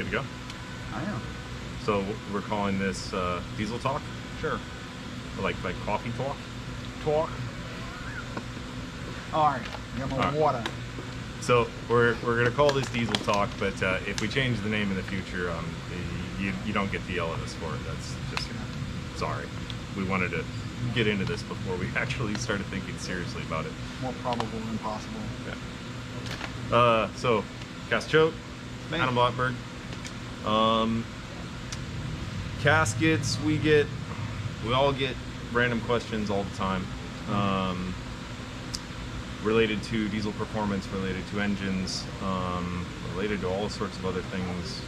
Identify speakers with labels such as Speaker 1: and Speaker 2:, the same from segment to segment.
Speaker 1: to go?
Speaker 2: I am.
Speaker 1: So we're calling this Diesel Talk?
Speaker 2: Sure.
Speaker 1: Like coffee talk?
Speaker 2: Talk. All right. Got my water.
Speaker 1: So we're gonna call this Diesel Talk, but if we change the name in the future, you don't get to yell at us for it. That's just sorry. We wanted to get into this before we actually started thinking seriously about it.
Speaker 2: More probable than possible.
Speaker 1: Yeah. So Cast Choke, Adam Blackberg. Caskets, we all get random questions all the time. Related to diesel performance, related to engines, related to all sorts of other things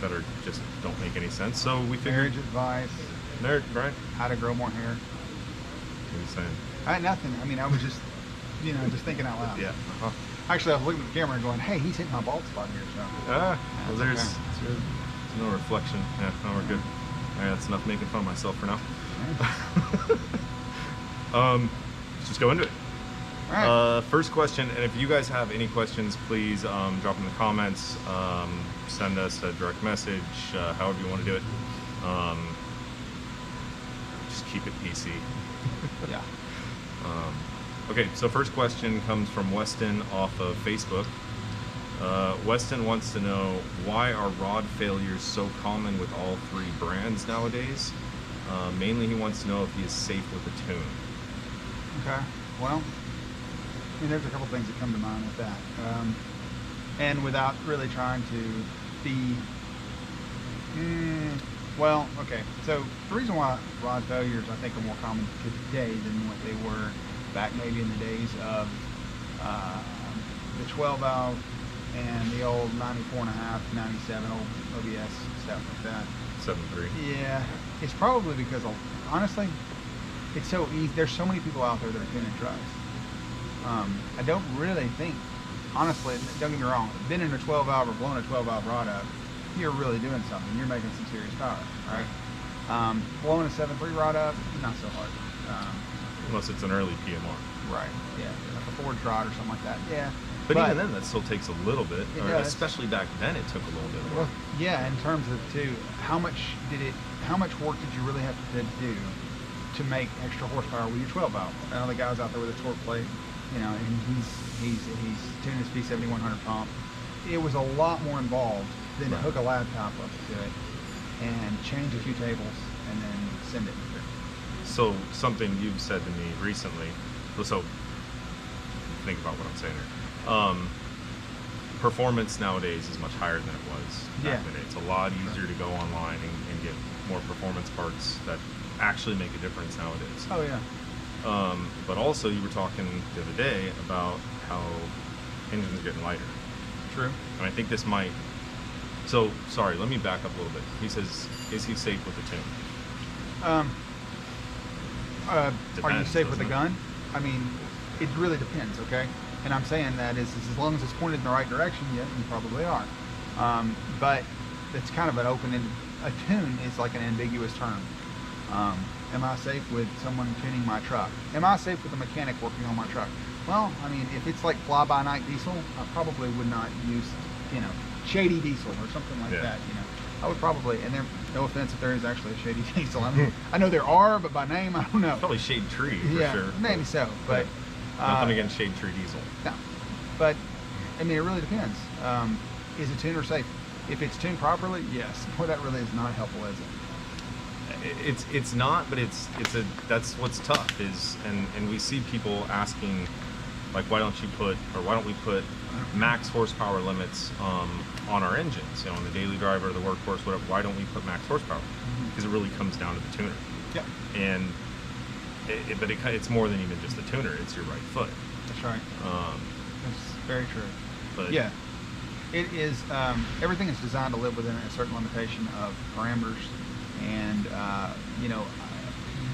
Speaker 1: that are just don't make any sense. So we figured
Speaker 2: Marriage advice.
Speaker 1: Right?
Speaker 2: How to grow more hair.
Speaker 1: What are you saying?
Speaker 2: I had nothing. I mean, I was just, just thinking out loud.
Speaker 1: Yeah.
Speaker 2: Actually, I was looking at the camera and going, "Hey, he's hitting my bald spot here." So.
Speaker 1: Well, there's no reflection. Yeah, no, we're good. All right, that's enough making fun of myself for now. Let's just go into it.
Speaker 2: All right.
Speaker 1: First question, and if you guys have any questions, please drop in the comments, send us a direct message, however you want to do it. Just keep it PC.
Speaker 2: Yeah.
Speaker 1: Okay, so first question comes from Weston off of Facebook. Weston wants to know, why are rod failures so common with all three brands nowadays? Mainly he wants to know if he is safe with the tune.
Speaker 2: Okay. Well, I mean, there's a couple things that come to mind with that. And without really trying to be... well, okay. So the reason why rod failures, I think, are more common today than what they were back maybe in the days of the 12 valve and the old 94.5, 97 old OBS stuff like that.
Speaker 1: 7.3.
Speaker 2: Yeah, it's probably because, honestly, it's so easy. There's so many people out there that are tuning trucks. I don't really think, honestly, don't get me wrong, been in a 12 valve or blowing a 12 valve rod up, you're really doing something. You're making some serious power, right? Blowing a 7.3 rod up, not so hard.
Speaker 1: Unless it's an early PMR.
Speaker 2: Right, yeah, like a Ford rod or something like that, yeah.
Speaker 1: But even then, that still takes a little bit, especially back then, it took a little bit more.
Speaker 2: Well, yeah, in terms of, too, how much work did you really have to do to make extra horsepower with your 12 valve? I know the guy's out there with a torque plate, and he's tuning his P7100 pump. It was a lot more involved than to hook a laptop up to it and change a few tables and then send it.
Speaker 1: So something you've said to me recently, so think about what I'm saying here. Performance nowadays is much higher than it was back in the day. It's a lot easier to go online and get more performance parts that actually make a difference nowadays.
Speaker 2: Oh yeah.
Speaker 1: But also you were talking the other day about how engines are getting lighter.
Speaker 2: True.
Speaker 1: And I think this might, so sorry, let me back up a little bit. He says, is he safe with the tune?
Speaker 2: Are you safe with the gun? I mean, it really depends, okay? And I'm saying that is as long as it's pointed in the right direction, yeah, you probably are. But it's kind of an open-ended, a tune is like an ambiguous term. Am I safe with someone tuning my truck? Am I safe with a mechanic working on my truck? Well, I mean, if it's like fly-by-night diesel, I probably would not use, shady diesel or something like that, I would probably, and there, no offense if there is actually a shady diesel. I know there are, but by name, I don't know.
Speaker 1: Probably Shade Tree, for sure.
Speaker 2: Maybe so, but...
Speaker 1: nothing against Shade Tree Diesel.
Speaker 2: No, but, I mean, it really depends. Is a tuner safe? If it's tuned properly, yes. Boy, that really is not helpful, is it?
Speaker 1: It's not, but that's what's tough is, and we see people asking, like, why don't we put max horsepower limits on our engines, on the daily driver, the workhorse, whatever. Why don't we put max horsepower? Because it really comes down to the tuner.
Speaker 2: Yeah.
Speaker 1: And it's more than even just the tuner. It's your right foot.
Speaker 2: That's right. That's very true.
Speaker 1: But
Speaker 2: yeah, it is. Everything is designed to live within a certain limitation of parameters and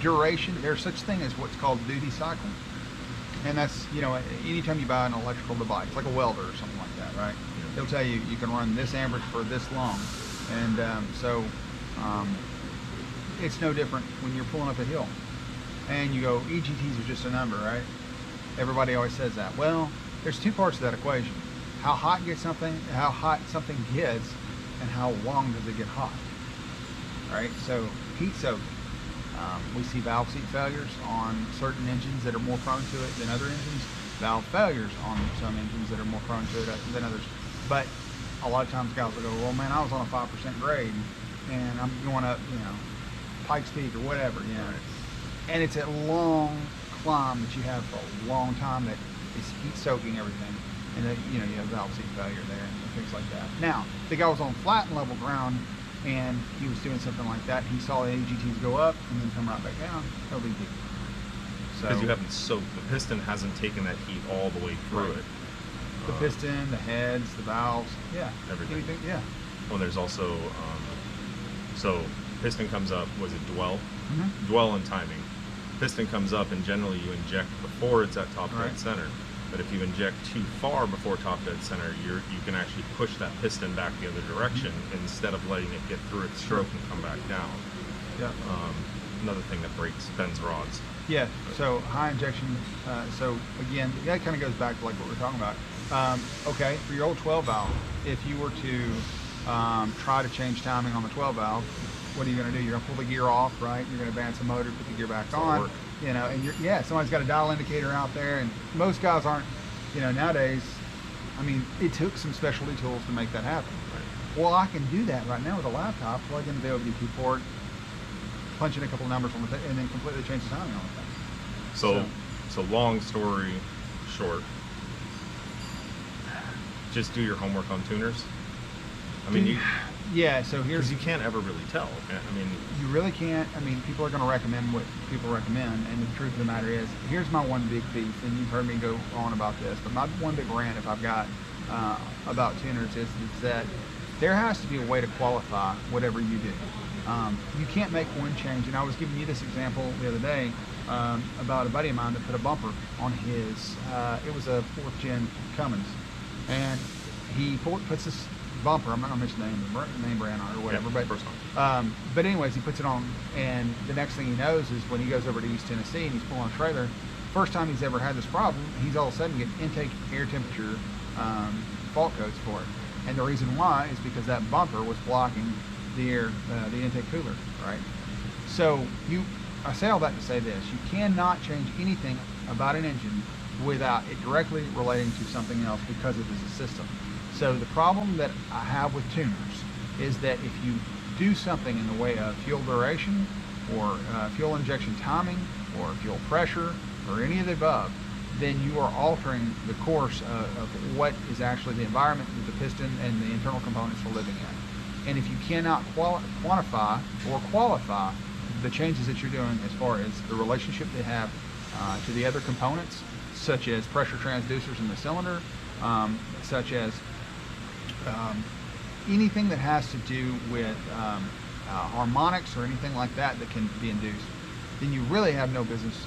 Speaker 2: duration. There's such thing as what's called duty cycle, and that's anytime you buy an electrical device, like a welder or something like that, right? They'll tell you you can run this amperage for this long, and it's no different when you're pulling up a hill and you go, EGTs are just a number, right? Everybody always says that. Well, there's two parts to that equation: how hot something gets, and how long does it get hot, right? So heat soak. We see valve seat failures on certain engines that are more prone to it than other engines. Valve failures on some engines that are more prone to it than others. But a lot of times guys will go, well, man, I was on a 5% grade and I'm going up, Pikes Peak or whatever, And it's a long climb that you have for a long time that is heat soaking everything. And then, you have valve seat failure there and things like that. Now, the guy was on flat and level ground and he was doing something like that. He saw the AGTs go up and then come right back down. No big deal.
Speaker 1: Because you haven't soaked. The piston hasn't taken that heat all the way through it.
Speaker 2: The piston, the heads, the valves,
Speaker 1: everything.
Speaker 2: Yeah.
Speaker 1: Well, there's also, so piston comes up, was it dwell?
Speaker 2: Mm-hmm.
Speaker 1: Dwell and timing. Piston comes up and generally you inject before it's at top dead center. But if you inject too far before top dead center, you can actually push that piston back the other direction instead of letting it get through its stroke and come back down.
Speaker 2: Yeah.
Speaker 1: Another thing that bends rods.
Speaker 2: Yeah. So high injection. So again, that kind of goes back to like what we're talking about. Okay, for your old 12 valve, if you were to try to change timing on the 12 valve, what are you going to do? You're going to pull the gear off, right? You're going to advance the motor, put the gear back on. And somebody's got a dial indicator out there, and most guys aren't, nowadays, it took some specialty tools to make that happen. Right. Well, I can do that right now with a laptop, plug in the OBD2 port, punch in a couple of numbers on the and then completely change the timing on the thing.
Speaker 1: So long story short, just do your homework on tuners. So here's, you can't ever really tell.
Speaker 2: You really can't. People are going to recommend what people recommend, and the truth of the matter is, here's my one big beef, and you've heard me go on about this, but my one big rant, if I've got about tuners, is that there has to be a way to qualify whatever you do. You can't make one change, and I was giving you this example the other day about a buddy of mine that put a bumper on his, it was a 4th gen Cummins, and he puts this bumper, I'm not going to mention the name brand or whatever, but anyways, he puts it on, and the next thing he knows is when he goes over to East Tennessee and he's pulling a trailer, first time he's ever had this problem, he's all of a sudden getting intake air temperature fault codes for it. And the reason why is because that bumper was blocking the air, the intake cooler, right? So I say all that to say this: you cannot change anything about an engine without it directly relating to something else because it is a system. So the problem that I have with tuners is that if you do something in the way of fuel duration or fuel injection timing or fuel pressure or any of the above, then you are altering the course of what is actually the environment that the piston and the internal components are living in. And if you cannot quantify or qualify the changes that you're doing as far as the relationship they have to the other components, such as pressure transducers in the cylinder, such as anything that has to do with harmonics or anything like that can be induced, then you really have no business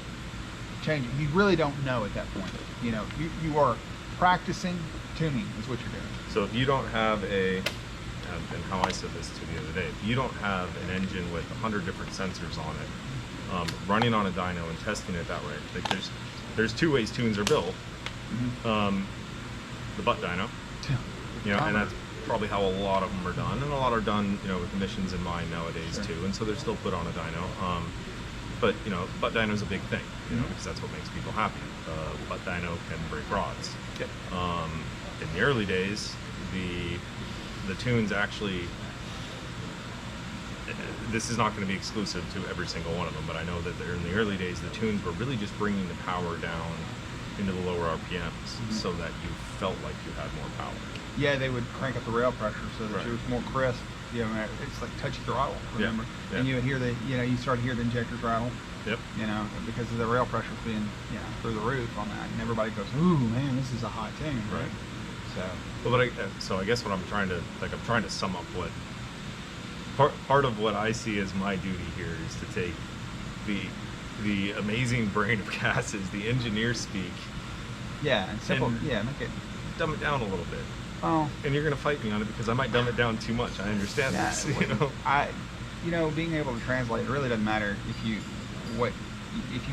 Speaker 2: changing. You really don't know at that point. You are practicing tuning is what you're doing.
Speaker 1: So if you don't have and how I said this to the other day, if you don't have an engine with 100 different sensors on it, running on a dyno and testing it that way, like there's two ways tunes are built. Mm-hmm. The butt dyno, and that's probably how a lot of them are done, and a lot are done, with emissions in mind nowadays too, and so they're still put on a dyno. But butt dyno is a big thing, because that's what makes people happy. Butt dyno can break rods.
Speaker 2: Yep.
Speaker 1: In the early days, the tunes actually, this is not going to be exclusive to every single one of them, but I know that in the early days, the tunes were really just bringing the power down into the lower RPMs, so that you felt like you had more power.
Speaker 2: Yeah, they would crank up the rail pressure so that you was more crisp. It's like touchy throttle, remember? Yeah. And you would hear you start to hear the injectors rattle.
Speaker 1: Yep.
Speaker 2: Because of the rail pressure being, through the roof on that, and everybody goes, "Ooh, man, this is a hot tune."
Speaker 1: Right. So I guess what I'm trying to sum up what part of what I see as my duty here is to take the amazing brain of gases, the engineer speak.
Speaker 2: Yeah, and simple. Make it
Speaker 1: dumb it down a little bit.
Speaker 2: Oh.
Speaker 1: And you're gonna fight me on it because I might dumb it down too much. I understand this.
Speaker 2: Being able to translate, it really doesn't matter if you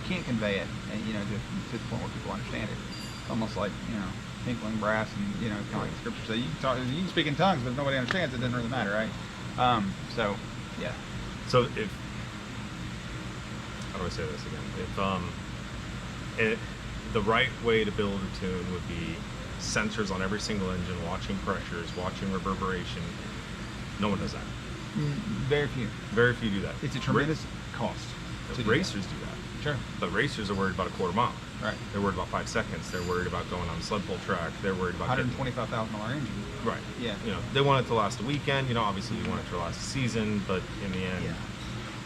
Speaker 2: can't convey it, and to the point where people understand it. It's almost like tinkling brass, and kind of like the scripture says, you can speak in tongues, but if nobody understands, it doesn't really matter, right? So yeah.
Speaker 1: So if, how do I say this again? If the right way to build a tune would be sensors on every single engine, watching pressures, watching reverberation. No one does that.
Speaker 2: Very few.
Speaker 1: Very few do that.
Speaker 2: It's a tremendous cost.
Speaker 1: Racers do that.
Speaker 2: Sure.
Speaker 1: But racers are worried about a quarter mile.
Speaker 2: Right.
Speaker 1: They're worried about 5 seconds. They're worried about going on a sled pull track. They're worried about
Speaker 2: $125,000 engine.
Speaker 1: Right.
Speaker 2: Yeah.
Speaker 1: They want it to last a weekend. Obviously you want it to last a season, but in the end.
Speaker 2: Yeah.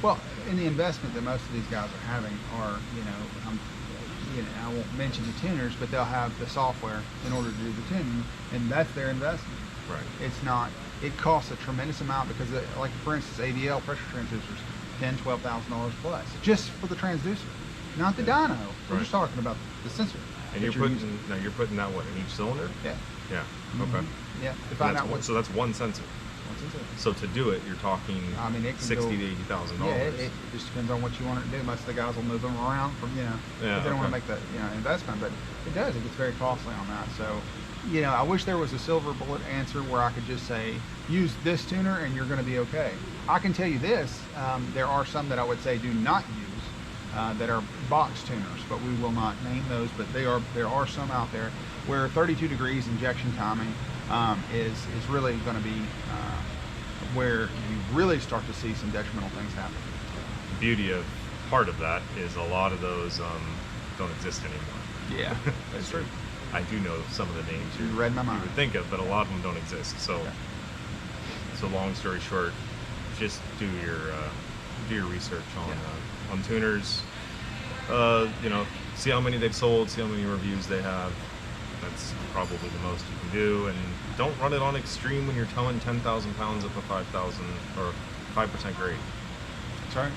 Speaker 2: Well, in the investment that most of these guys are having are, I won't mention the tuners, but they'll have the software in order to do the tuning, and that's their investment.
Speaker 1: Right.
Speaker 2: It's not. It costs a tremendous amount because, like for instance, AVL pressure transducers, $10,000-$12,000 plus just for the transducer, not the dyno. We're just talking about the sensor.
Speaker 1: And you're putting that what in each cylinder?
Speaker 2: Yeah.
Speaker 1: Yeah.
Speaker 2: Mm-hmm.
Speaker 1: Okay.
Speaker 2: Yeah. To find out
Speaker 1: so that's one sensor. So to do it, you're talking it $60,000 to $80,000.
Speaker 2: Yeah, it just depends on what you want it to do. Most of the guys will move them around from
Speaker 1: Yeah,
Speaker 2: they don't want to make the investment, but it does. It gets very costly on that. So I wish there was a silver bullet answer where I could just say use this tuner and you're going to be okay. I can tell you this: there are some that I would say do not use that are box tuners, but we will not name those. But there are some out there where 32 degrees injection timing is really going to be where you really start to see some detrimental things happen.
Speaker 1: The beauty of part of that is a lot of those don't exist anymore.
Speaker 2: Yeah, that's true.
Speaker 1: I do know some of the names you
Speaker 2: read my mind.
Speaker 1: You would think of, but a lot of them don't exist. So, So long story short, just do your research on tuners. See how many they've sold, see how many reviews they have. That's probably the most you can do, and don't run it on extreme when you're towing 10,000 pounds up a 5,000 or 5% grade.
Speaker 2: That's right.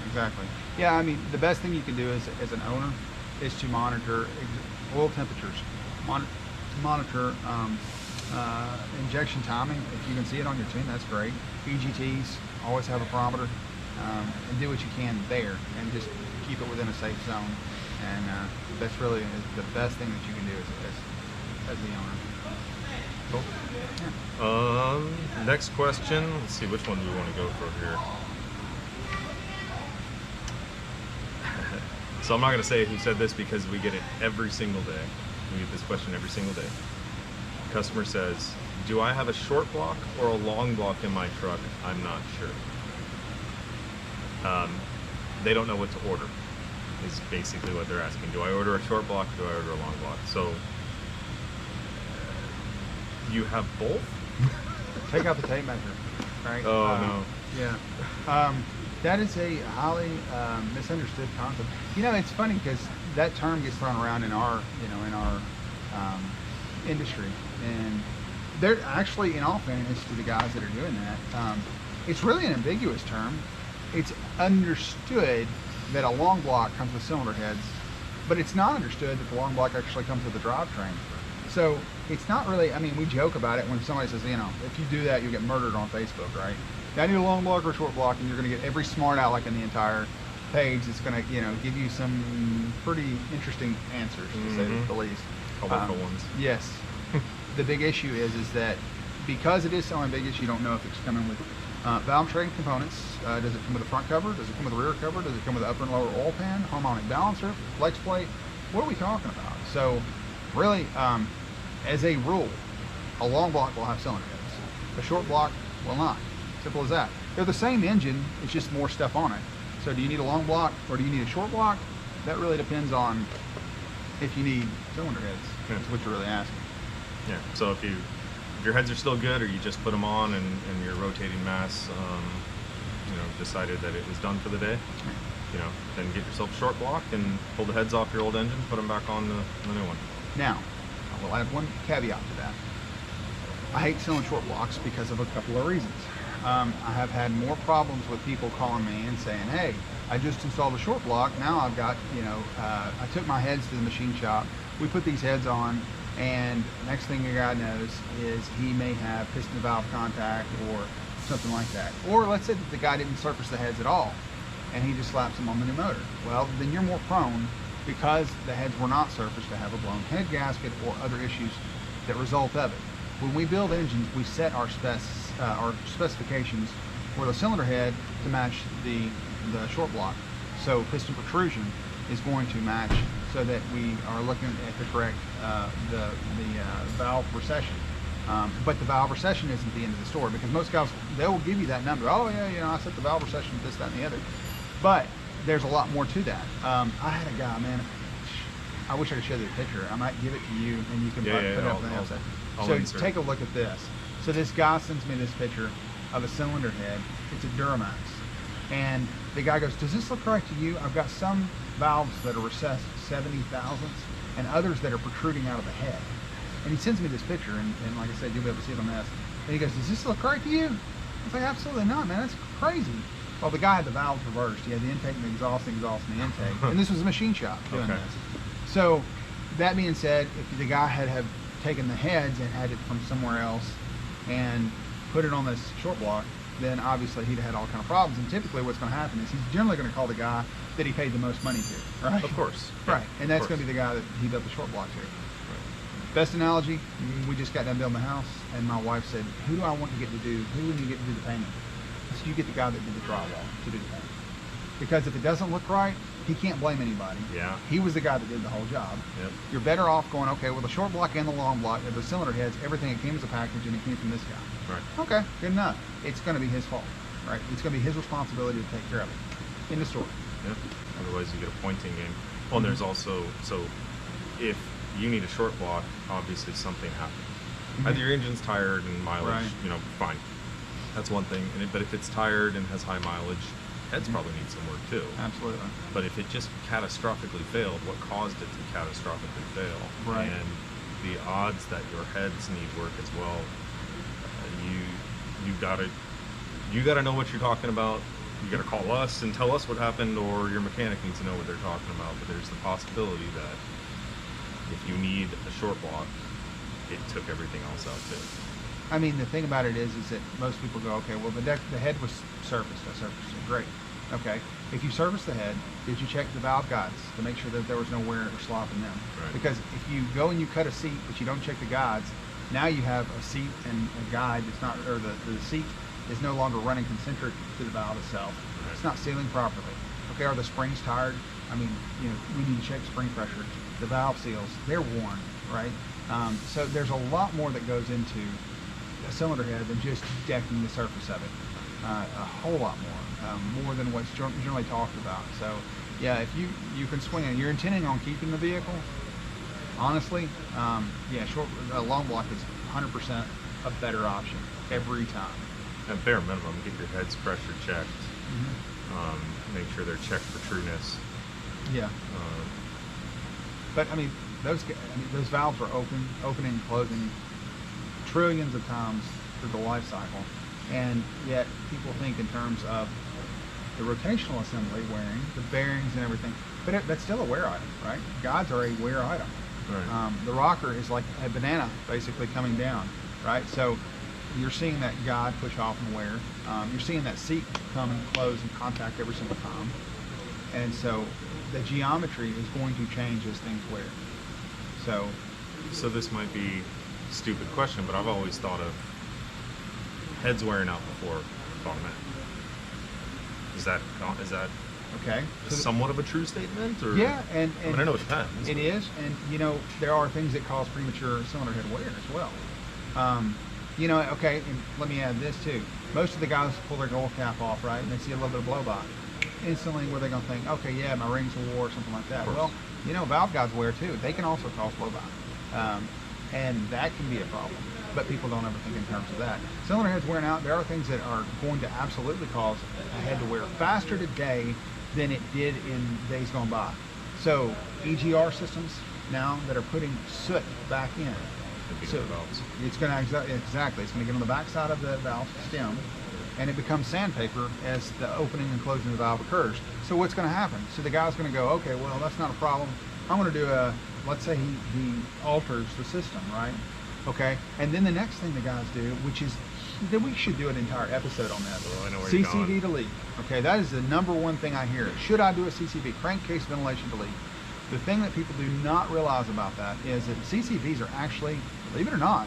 Speaker 2: Exactly. Yeah, I mean, the best thing you can do as an owner is to monitor oil temperatures, monitor injection timing. If you can see it on your tune, that's great. EGTs, always have a barometer, and do what you can there, and just keep it within a safe zone. And that's really the best thing that you can do as the owner.
Speaker 1: Cool. Yeah. Next question. Let's see, which one do we want to go for here? So I'm not going to say who said this because we get it every single day. We get this question every single day. The customer says, do I have a short block or a long block in my truck? I'm not sure. They don't know what to order, is basically what they're asking. Do I order a short block or do I order a long block? So you have both?
Speaker 2: Take out the tape measure, right?
Speaker 1: Oh, no.
Speaker 2: Yeah. That is a highly misunderstood concept. It's funny because that term gets thrown around in our industry, and they're actually, in all fairness to the guys that are doing that, it's really an ambiguous term. It's understood that a long block comes with cylinder heads, but it's not understood that the long block actually comes with the drivetrain. So it's not really, we joke about it when somebody says, if you do that, you'll get murdered on Facebook, right? I need a long block or a short block, and you're going to get every smart aleck in the entire page. It's going to, give you some pretty interesting answers, to say the least.
Speaker 1: Colorful ones.
Speaker 2: Yes. The big issue is that because it is so ambiguous, you don't know if it's coming with valve train components. Does it come with a front cover? Does it come with a rear cover? Does it come with an upper and lower oil pan, harmonic balancer, flex plate? What are we talking about? So really, as a rule, a long block will have cylinder heads. A short block will not. Simple as that. They're the same engine, it's just more stuff on it. So do you need a long block or do you need a short block? That really depends on if you need cylinder heads. That's what you're really asking.
Speaker 1: Yeah, so if your heads are still good, or you just put them on and your rotating mass decided that it was done for the day, then get yourself a short block and pull the heads off your old engine, put them back on the new one.
Speaker 2: Now, I will add one caveat to that. I hate selling short blocks because of a couple of reasons. I have had more problems with people calling me and saying, hey, I just installed a short block. Now I've got, I took my heads to the machine shop. We put these heads on, and next thing your guy knows is he may have piston to valve contact or something like that. Or let's say that the guy didn't surface the heads at all, and he just slaps them on the new motor. Well, then you're more prone because the heads were not surfaced to have a blown head gasket or other issues that result of it. When we build engines, we set our specifications for the cylinder head to match the short block. So piston protrusion is going to match so that we are looking at the correct valve recession. But the valve recession isn't the end of the story, because most guys, they'll give you that number. Oh yeah, I set the valve recession with this, that, and the other. But there's a lot more to that. I had a guy, man, I wish I could show you the picture. I might give it to you and you can put it up on the outside. So take a look at this. So this guy sends me this picture of a cylinder head. It's a Duramax. And the guy goes, does this look right to you? I've got some valves that are recessed 70 thousandths and others that are protruding out of the head. And he sends me this picture, and like I said, you'll be able to see it on this. And he goes, does this look right to you? I was like, absolutely not, man. That's crazy. Well, the guy had the valves reversed. He had the intake and the exhaust, and the intake. And this was a machine shop doing this. So that being said, if the guy had taken the heads and had it from somewhere else and put it on this short block, then obviously he'd have had all kind of problems. And typically what's going to happen is he's generally going to call the guy that he paid the most money to, right?
Speaker 1: Of course.
Speaker 2: Right. And that's going to be the guy that he built the short block to. Best analogy, we just got done building the house, and my wife said, who do I want to get to do, who would you get to do the painting? So you get the guy that did the drywall to do the painting. Because if it doesn't look right, he can't blame anybody.
Speaker 1: Yeah.
Speaker 2: He was the guy that did the whole job.
Speaker 1: Yep.
Speaker 2: You're better off going, okay, well, the short block and the long block, the cylinder heads, everything, it came as a package, and it came from this guy.
Speaker 1: Right.
Speaker 2: Okay, good enough. It's going to be his fault, right? It's going to be his responsibility to take care of it. In the story.
Speaker 1: Yep. Otherwise, you get a pointing game. Well, and there's also, so if you need a short block, obviously something happened. Either your engine's tired and mileage, fine. That's one thing. But if it's tired and has high mileage, heads probably need some work too.
Speaker 2: Absolutely.
Speaker 1: But if it just catastrophically failed, what caused it to catastrophically fail?
Speaker 2: Right.
Speaker 1: And the odds that your heads need work as well, you gotta know what you're talking about. You gotta call us and tell us what happened, or your mechanic needs to know what they're talking about. But there's the possibility that if you need a short block, it took everything else out too.
Speaker 2: I mean, the thing about it is that most people go, okay, well, the head was surfaced. I surfaced it. Great. Okay. If you surface the head, did you check the valve guides to make sure that there was no wear or slop in them?
Speaker 1: Right.
Speaker 2: Because if you go and you cut a seat, but you don't check the guides, now you have a seat and a guide that's not, or the seat is no longer running concentric to the valve itself. Right. It's not sealing properly. Okay, are the springs tired? I mean, we need to check spring pressure. The valve seals, they're worn, right? So there's a lot more that goes into a cylinder head than just decking the surface of it. A whole lot more than what's generally talked about. So yeah, if you can swing it, you're intending on keeping the vehicle, honestly, a long block is 100% a better option every time.
Speaker 1: At bare minimum, get your heads pressure checked. Make sure they're checked for trueness.
Speaker 2: Yeah. But I mean, those valves are opening and closing trillions of times through the life cycle, and yet people think in terms of the rotational assembly wearing, the bearings and everything, but that's still a wear item, right? Guides are a wear item. Right. The rocker is like a banana basically coming down, right? So you're seeing that guide push off and wear. You're seeing that seat come and close and contact every single time, and so the geometry is going to change as things wear. So
Speaker 1: this might be a stupid question, but I've always thought of heads wearing out before automatic. Is that
Speaker 2: okay?
Speaker 1: Somewhat of a true statement? Or?
Speaker 2: Yeah, and
Speaker 1: I mean, I know it depends.
Speaker 2: It is, and there are things that cause premature cylinder head wear as well. Okay, and let me add this too. Most of the guys pull their gold cap off, right, and they see a little bit of blow by. Instantly, where they're going to think, okay, yeah, my rings will wore or something like that. Well, valve guides wear too. They can also cause blow by, and that can be a problem. But people don't ever think in terms of that. Cylinder heads wearing out, there are things that are going to absolutely cause a head to wear faster today than it did in days gone by. So EGR systems now that are putting soot back in. So it's going to exactly. It's going to get on the back side of the valve stem, and it becomes sandpaper as the opening and closing of the valve occurs. So what's going to happen? So the guy's going to go, okay, well, that's not a problem. I'm going to do let's say he alters the system, right? Okay, and then the next thing the guys do, which is, then we should do an entire episode on that.
Speaker 1: Well, I know where you're going.
Speaker 2: CCV delete. Okay, that is the number one thing I hear. Should I do a CCV, crankcase ventilation delete? The thing that people do not realize about that is that CCVs are actually, believe it or not,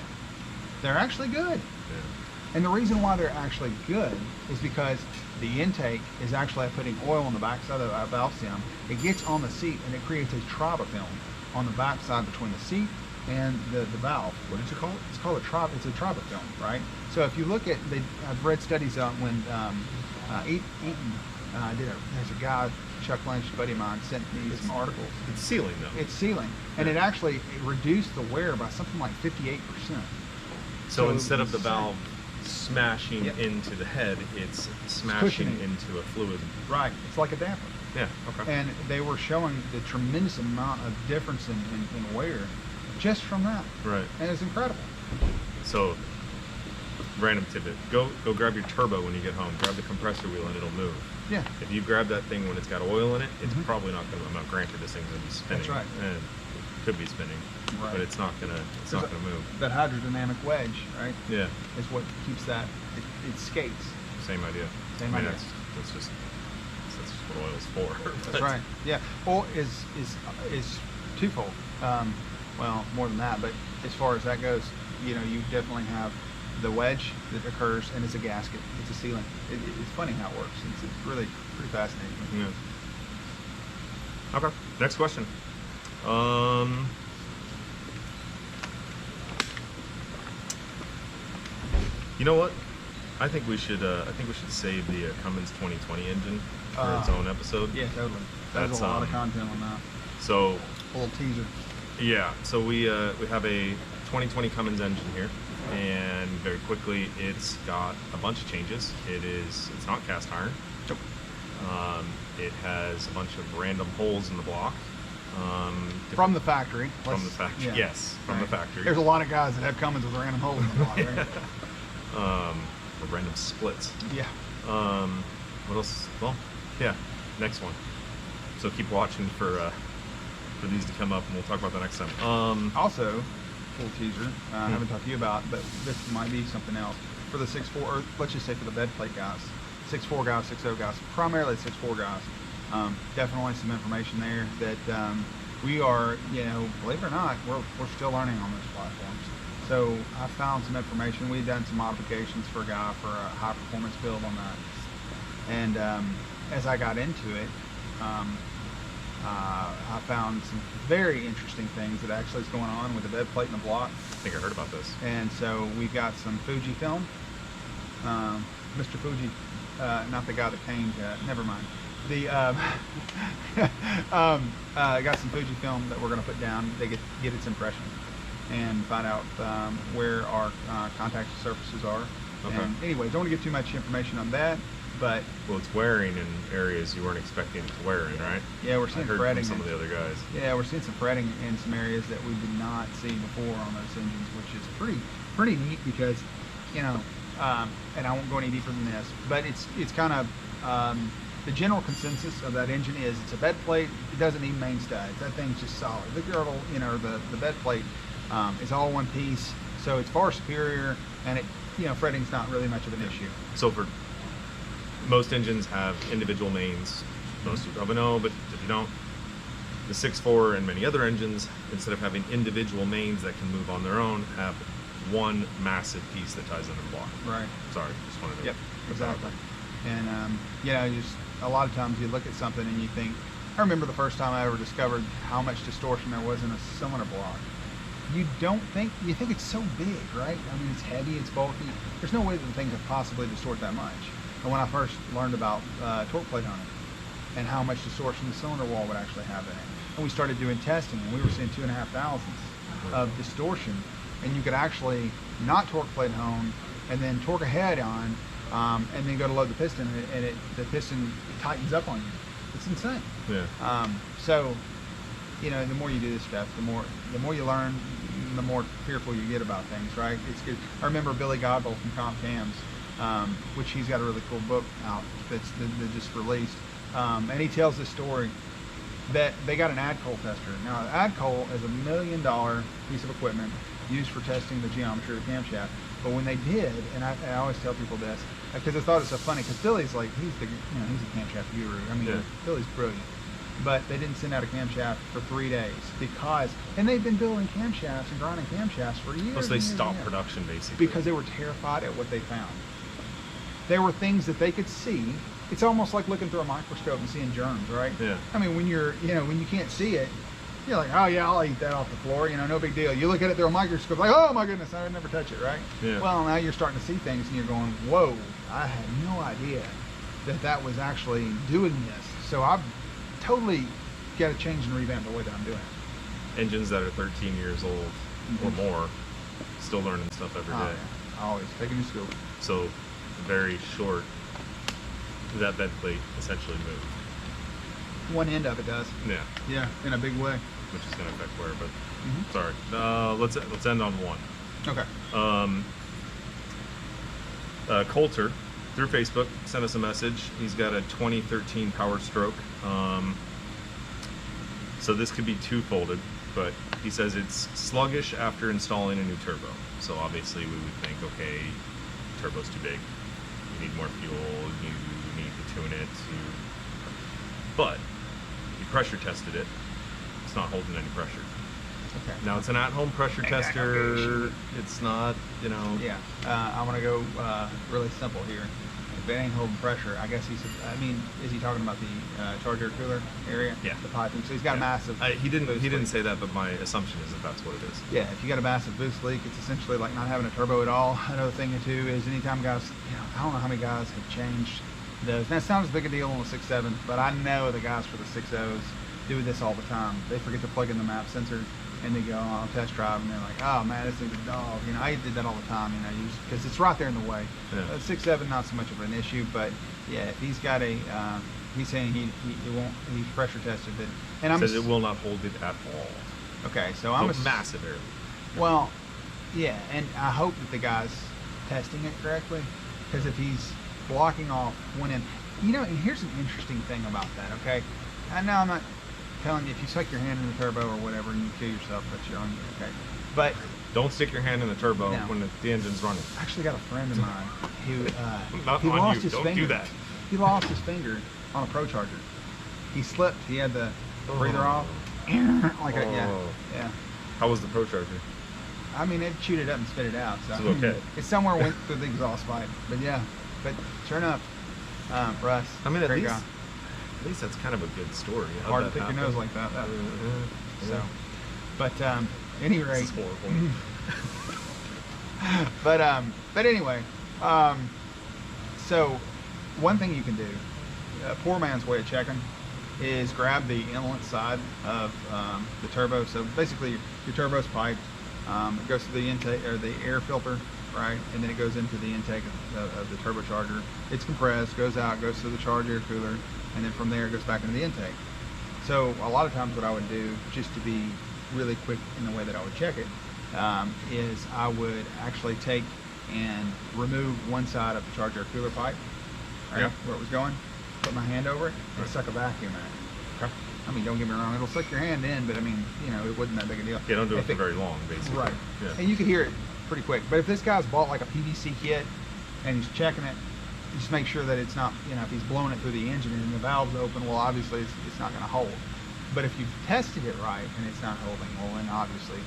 Speaker 2: they're actually good.
Speaker 1: Yeah.
Speaker 2: And the reason why they're actually good is because the intake is actually putting oil on the backside of the valve stem. It gets on the seat and it creates a tribofilm on the backside between the seat and the valve.
Speaker 1: What did you call it?
Speaker 2: It's called it's a tribofilm, right? So if you look at, I've read studies on when Eaton there's a guy, Chuck Lynch, a buddy of mine, sent me some articles.
Speaker 1: It's sealing though.
Speaker 2: It's sealing, and it actually reduced the wear by something like 58%.
Speaker 1: So instead of the valve smashing
Speaker 2: Yep.
Speaker 1: into the head, it's smashing
Speaker 2: cushioning.
Speaker 1: into a fluid.
Speaker 2: Right, it's like a damper.
Speaker 1: Yeah, okay.
Speaker 2: And they were showing the tremendous amount of difference in wear just from that.
Speaker 1: Right.
Speaker 2: And it's incredible.
Speaker 1: So, random tidbit. Go grab your turbo when you get home. Grab the compressor wheel and it'll move.
Speaker 2: Yeah.
Speaker 1: If you grab that thing when it's got oil in it, it's
Speaker 2: Mhm.
Speaker 1: probably not going to, now granted this thing's going to be spinning.
Speaker 2: That's right.
Speaker 1: And it could be spinning,
Speaker 2: Right.
Speaker 1: but it's not going to move.
Speaker 2: That hydrodynamic wedge, right,
Speaker 1: Yeah,
Speaker 2: is what keeps that, it skates.
Speaker 1: same idea.
Speaker 2: Same
Speaker 1: I mean,
Speaker 2: idea.
Speaker 1: That's just what oil's for.
Speaker 2: That's
Speaker 1: But-
Speaker 2: right. Yeah. Oil is twofold. Well, more than that, but as far as that goes, you definitely have the wedge that occurs, and it's a gasket. It's a sealant. It's funny how it works. It's really pretty fascinating.
Speaker 1: Yeah. Okay. Next question. You know what? I think we should save the Cummins 2020 engine for its own episode.
Speaker 2: Yeah, totally. There's
Speaker 1: That's,
Speaker 2: a lot of content on that.
Speaker 1: So
Speaker 2: A little teaser.
Speaker 1: yeah, so we have a 2020 Cummins engine here, and very quickly it's got a bunch of changes. It's not cast iron.
Speaker 2: Nope.
Speaker 1: It has a bunch of random holes in the block.
Speaker 2: From the factory.
Speaker 1: From the factory.
Speaker 2: Yeah.
Speaker 1: Yes, from the factory.
Speaker 2: There's a lot of guys that have Cummins with random holes in the block, right?
Speaker 1: Or random splits.
Speaker 2: Yeah.
Speaker 1: What else? Well, yeah, next one. So keep watching for these to come up, and we'll talk about that next time.
Speaker 2: Also, little teaser, I haven't talked to you about, but this might be something else. For the 6'4", or let's just say for the bed plate guys, 6'4" guys, 6'0" guys, primarily 6'4" guys. Definitely some information there that we are, believe it or not, we're still learning on those platforms. So I found some information. We've done some modifications for a guy for a high performance build on that. And as I got into it, I found some very interesting things that actually is going on with the bed plate and the block.
Speaker 1: I think I heard about this.
Speaker 2: And so we've got some Fuji film. Mr. Fuji, not the guy that came to, never mind. Got some Fuji film that we're going to put down to get its impression and find out where our contact surfaces are.
Speaker 1: Okay.
Speaker 2: And anyway, don't want to give too much information on that, but
Speaker 1: Well, it's wearing in areas you weren't expecting it to wear in, right?
Speaker 2: yeah, we're
Speaker 1: I
Speaker 2: seeing
Speaker 1: heard
Speaker 2: fretting.
Speaker 1: from some of the other guys.
Speaker 2: Yeah, we're seeing some fretting in some areas that we did not see before on those engines, which is pretty neat because, and I won't go any deeper than this, but it's kind of the general consensus of that engine is it's a bed plate. It doesn't need main studs. That thing's just solid. The girdle, the bed plate is all one piece, so it's far superior, and fretting's not really much of an issue.
Speaker 1: So for most engines have individual mains. Most of you probably know, but if you don't, the 6.4 and many other engines, instead of having individual mains that can move on their own, have one massive piece that ties into the block.
Speaker 2: Right.
Speaker 1: Sorry, just wanted to.
Speaker 2: Yep, exactly. And just a lot of times you look at something and you think, I remember the first time I ever discovered how much distortion there was in a cylinder block. You think it's so big, right? I mean, it's heavy, it's bulky. There's no way that the thing could possibly distort that much. And when I first learned about torque plate hunting and how much distortion the cylinder wall would actually have in it, and we started doing testing, and we were seeing 2.5 thousandths of distortion, and you could actually not torque plate hone and then torque a head on, and then go to load the piston, and the piston tightens up on you. It's insane.
Speaker 1: Yeah.
Speaker 2: So, the more you do this stuff, the more you learn, the more fearful you get about things, right? It's good. I remember Billy Godboll from Comp Cams, which he's got a really cool book out that just released, and he tells this story that they got an AdCol tester. Now, AdCol is $1 million piece of equipment used for testing the geometry of the camshaft. But when they did, and I always tell people this, because I thought it's so funny, because Billy's like, he's a camshaft guru. I mean,
Speaker 1: Yeah.
Speaker 2: Billy's brilliant. but they didn't send out a camshaft for 3 days and they've been building camshafts and grinding camshafts for years.
Speaker 1: Plus they
Speaker 2: and years
Speaker 1: stopped
Speaker 2: and years.
Speaker 1: production basically.
Speaker 2: Because they were terrified at what they found. There were things that they could see. It's almost like looking through a microscope and seeing germs, right?
Speaker 1: Yeah.
Speaker 2: I mean, when when you can't see it, you're like, oh yeah, I'll eat that off the floor, no big deal. You look at it through a microscope, like, oh my goodness, I would never touch it, right?
Speaker 1: Yeah.
Speaker 2: Well, now you're starting to see things and you're going, whoa, I had no idea that was actually doing this. So I've totally got to change and revamp the way that I'm doing it.
Speaker 1: Engines that are 13 years old or more, still learning stuff every day.
Speaker 2: Yeah. Always taking new skills.
Speaker 1: So very short, that bed plate essentially moved.
Speaker 2: One end of it does.
Speaker 1: Yeah.
Speaker 2: Yeah, in a big way.
Speaker 1: Which is going to affect wear, but sorry. Let's end on one.
Speaker 2: Okay.
Speaker 1: Coulter, through Facebook, sent us a message. He's got a 2013 Power Stroke. So this could be two-folded, but he says it's sluggish after installing a new turbo. So obviously we would think, okay, turbo's too big. You need more fuel. You need to tune it. But he pressure tested it. It's not holding any pressure.
Speaker 2: Okay.
Speaker 1: Now it's an at-home pressure tester. It's not,
Speaker 2: Yeah. I want to go really simple here. If it ain't holding pressure, I guess is he talking about the charger cooler area?
Speaker 1: Yeah.
Speaker 2: The piping. So he's got a massive.
Speaker 1: He didn't
Speaker 2: leak.
Speaker 1: say that, but my assumption is that that's what it is.
Speaker 2: Yeah. If you got a massive boost leak, it's essentially like not having a turbo at all. Another thing too is anytime guys, I don't know how many guys have changed those. Now it sounds as big a deal on the 6.7, but I know the guys for the 6.0s do this all the time. They forget to plug in the map sensor, and they go on test drive, and they're like, "Oh man, this thing's a dog." I did that all the time, because it's right there in the way.
Speaker 1: Yeah.
Speaker 2: 6.7, not so much of an issue, but yeah, if he's got he's saying he won't. He's pressure tested it, and
Speaker 1: Says it will not hold it at all.
Speaker 2: Okay, so
Speaker 1: I'm a massive error.
Speaker 2: Well, yeah, and I hope that the guy's testing it correctly, because if he's blocking off one end, and here's an interesting thing about that. Okay, I know I'm not telling you if you stick your hand in the turbo or whatever and you kill yourself, that's your own. Okay, but
Speaker 1: don't stick your hand in the turbo when the engine's running.
Speaker 2: I actually got a friend of mine who
Speaker 1: Not
Speaker 2: he
Speaker 1: on
Speaker 2: lost
Speaker 1: you.
Speaker 2: his
Speaker 1: Don't
Speaker 2: finger.
Speaker 1: do that.
Speaker 2: He lost his finger on a Pro Charger. He slipped. He had the breather off. Like yeah.
Speaker 1: How was the Pro Charger?
Speaker 2: I mean, it chewed it up and spit it out. So
Speaker 1: It's okay.
Speaker 2: It somewhere went through the exhaust pipe. But yeah, sure enough, for us,
Speaker 1: I mean, at
Speaker 2: great guy.
Speaker 1: least that's kind of a good story.
Speaker 2: Hard to pick your nose like that. So, but any
Speaker 1: This
Speaker 2: rate,
Speaker 1: is horrible.
Speaker 2: but anyway, so one thing you can do, a poor man's way of checking, is grab the inlet side of the turbo. So basically, your turbo's piped. It goes to the intake or the air filter, right, and then it goes into the intake of the turbocharger. It's compressed, goes out, goes to the charge air cooler, and then from there it goes back into the intake. So a lot of times what I would do, just to be really quick in the way that I would check it, is I would actually take and remove one side of the charge air cooler pipe, right, where it was going, put my hand over it, and suck a vacuum in it.
Speaker 1: Okay.
Speaker 2: I mean, don't get me wrong, it'll suck your hand in, but I mean, it wasn't that big a deal.
Speaker 1: Yeah, don't do it for very long, basically.
Speaker 2: Right.
Speaker 1: Yeah.
Speaker 2: And you can hear it pretty quick. But if this guy's bought like a PVC kit and he's checking it, just make sure that it's not, if he's blowing it through the engine and the valve's open, well, obviously it's not going to hold. But if you've tested it right and it's not holding, well, then obviously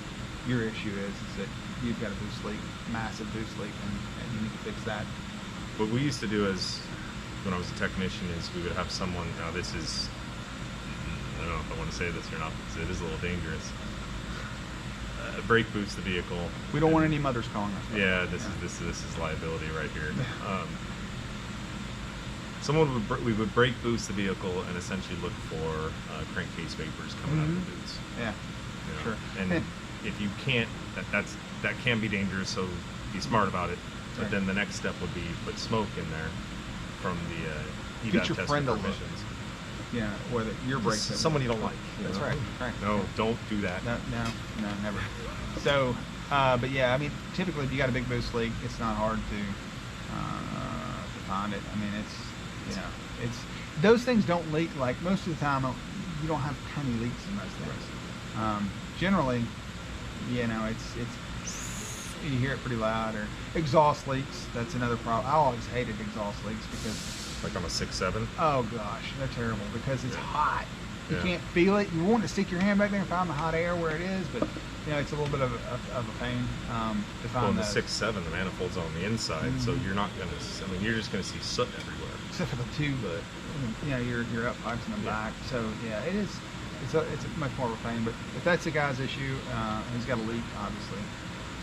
Speaker 2: your issue is that you've got a boost leak, massive boost leak, and you need to fix that.
Speaker 1: What we used to do when I was a technician is we would have someone, now this is, I don't know if I want to say this or not, because it is a little dangerous. Brake boost the vehicle.
Speaker 2: We don't want any mothers calling us.
Speaker 1: Yeah, this is liability right here. We would brake boost the vehicle and essentially look for crankcase vapors coming out of the boots.
Speaker 2: Yeah, sure.
Speaker 1: And if you can't, that can be dangerous. So be smart about it. But
Speaker 2: Right.
Speaker 1: then the next step would be put smoke in there from the
Speaker 2: Get
Speaker 1: EVAP
Speaker 2: your
Speaker 1: test
Speaker 2: friend
Speaker 1: for
Speaker 2: a look.
Speaker 1: emissions.
Speaker 2: Whether your brakes.
Speaker 1: Someone you don't like.
Speaker 2: That's right.
Speaker 1: No, don't do that.
Speaker 2: No, never. So, but yeah, I mean, typically if you got a big boost leak, it's not hard to find it. I mean, it's those things don't leak. Like most of the time, you don't have tiny leaks in those things. Generally, it's you hear it pretty loud. Or exhaust leaks. That's another problem. I always hated exhaust leaks because.
Speaker 1: Like on a 6.7.
Speaker 2: Oh gosh, they're terrible because it's hot You can't feel it. You want to stick your hand back there and find the hot air where it is, but you know, it's a little bit of a pain to find.
Speaker 1: Well, in the 6.7, the manifold's on the inside, so you're not gonna. I mean, you're just gonna see soot everywhere.
Speaker 2: Except for the two,
Speaker 1: But
Speaker 2: you know, your up pipes in the back. So yeah, it is. It's a much more of a pain. But if that's the guy's issue, he's got a leak, obviously.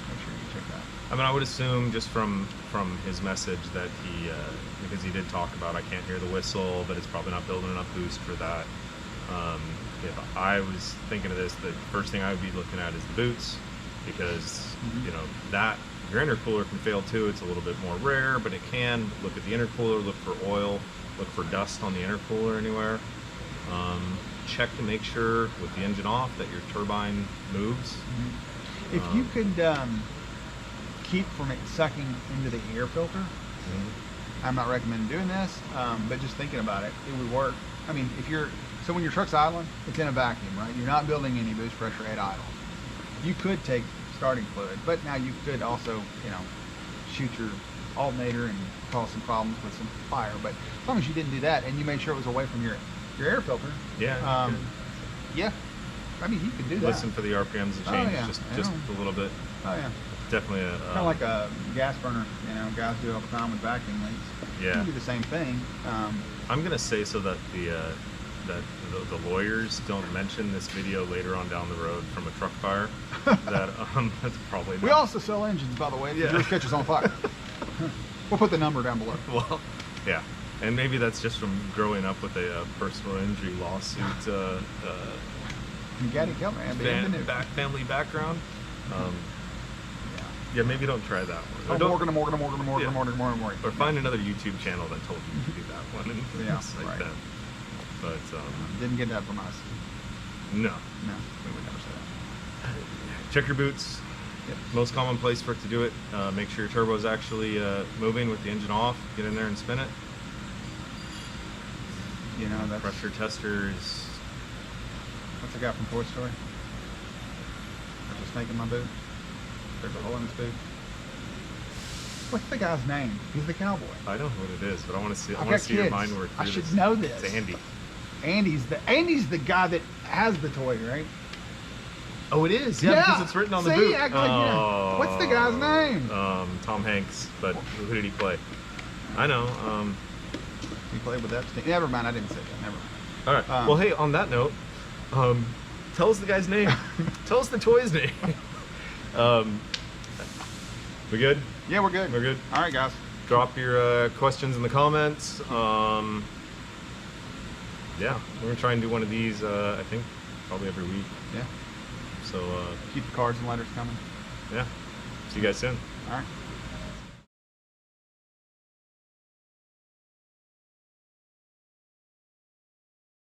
Speaker 2: Make sure you check that.
Speaker 1: I mean, I would assume just from his message that he, because he did talk about, I can't hear the whistle, but it's probably not building enough boost for that. If I was thinking of this, the first thing I would be looking at is the boots, because you know that your intercooler can fail too. It's a little bit more rare, but it can. Look at the intercooler, look for oil, look for dust on the intercooler anywhere. Check to make sure with the engine off that your turbine moves.
Speaker 2: If you could keep from it sucking into the air filter, I'm not recommending doing this, but just thinking about it, it would work. I mean, so when your truck's idling, it's in a vacuum, right? You're not building any boost pressure at idle. You could take starting fluid, but now you could also, you know, shoot your alternator and cause some problems with some fire. But as long as you didn't do that and you made sure it was away from your air filter,
Speaker 1: Yeah.
Speaker 2: yeah, I mean, you could do that.
Speaker 1: Listen for the RPMs to change just a little bit.
Speaker 2: Oh yeah.
Speaker 1: Definitely
Speaker 2: Kind of like a gas burner, you know, guys do it all the time with vacuum leaks.
Speaker 1: Yeah.
Speaker 2: You can do the same thing.
Speaker 1: I'm gonna say so that the lawyers don't mention this video later on down the road from a truck fire. That's probably not.
Speaker 2: We also sell engines, by the way. If yours catches on fire, we'll put the number down below.
Speaker 1: Well, yeah, and maybe that's just from growing up with a personal injury lawsuit.
Speaker 2: Gaddy Kelly, man,
Speaker 1: family background. Yeah, maybe don't try that one.
Speaker 2: Morgan.
Speaker 1: Or find another YouTube channel that told you to do that one. And things like
Speaker 2: right.
Speaker 1: that. But
Speaker 2: Didn't get that from us.
Speaker 1: no.
Speaker 2: No, we would never say that.
Speaker 1: Check your boots.
Speaker 2: Yep.
Speaker 1: Most common place for it to do it. Make sure your turbo is actually moving with the engine off. Get in there and spin it.
Speaker 2: You know, that's
Speaker 1: Pressure testers.
Speaker 2: what's the guy from Toy Story? There's a snake in my boot. There's a hole in his boot. What's the guy's name? He's the cowboy.
Speaker 1: I don't know what it is, but I want to see. I
Speaker 2: I've
Speaker 1: want to
Speaker 2: got
Speaker 1: see your
Speaker 2: kids.
Speaker 1: mind work through
Speaker 2: I should
Speaker 1: this.
Speaker 2: know this.
Speaker 1: It's Andy.
Speaker 2: Andy's the guy that has the toy, right?
Speaker 1: Oh, it is. Yeah, because it's written on the
Speaker 2: See?
Speaker 1: boot.
Speaker 2: Act like you know. What's the guy's name?
Speaker 1: Tom Hanks. But who did he play? I know.
Speaker 2: He played with Epstein. Never mind. I didn't say that. Never mind.
Speaker 1: All right. Well, hey, on that note, tell us the guy's name. Tell us the toy's name. We good?
Speaker 2: Yeah, we're good.
Speaker 1: We're good.
Speaker 2: All right, guys.
Speaker 1: Drop your questions in the comments. Yeah, we're gonna try and do one of these. I think probably every week.
Speaker 2: Yeah.
Speaker 1: So
Speaker 2: Keep the cards and letters coming.
Speaker 1: yeah. See you guys soon.
Speaker 2: All right.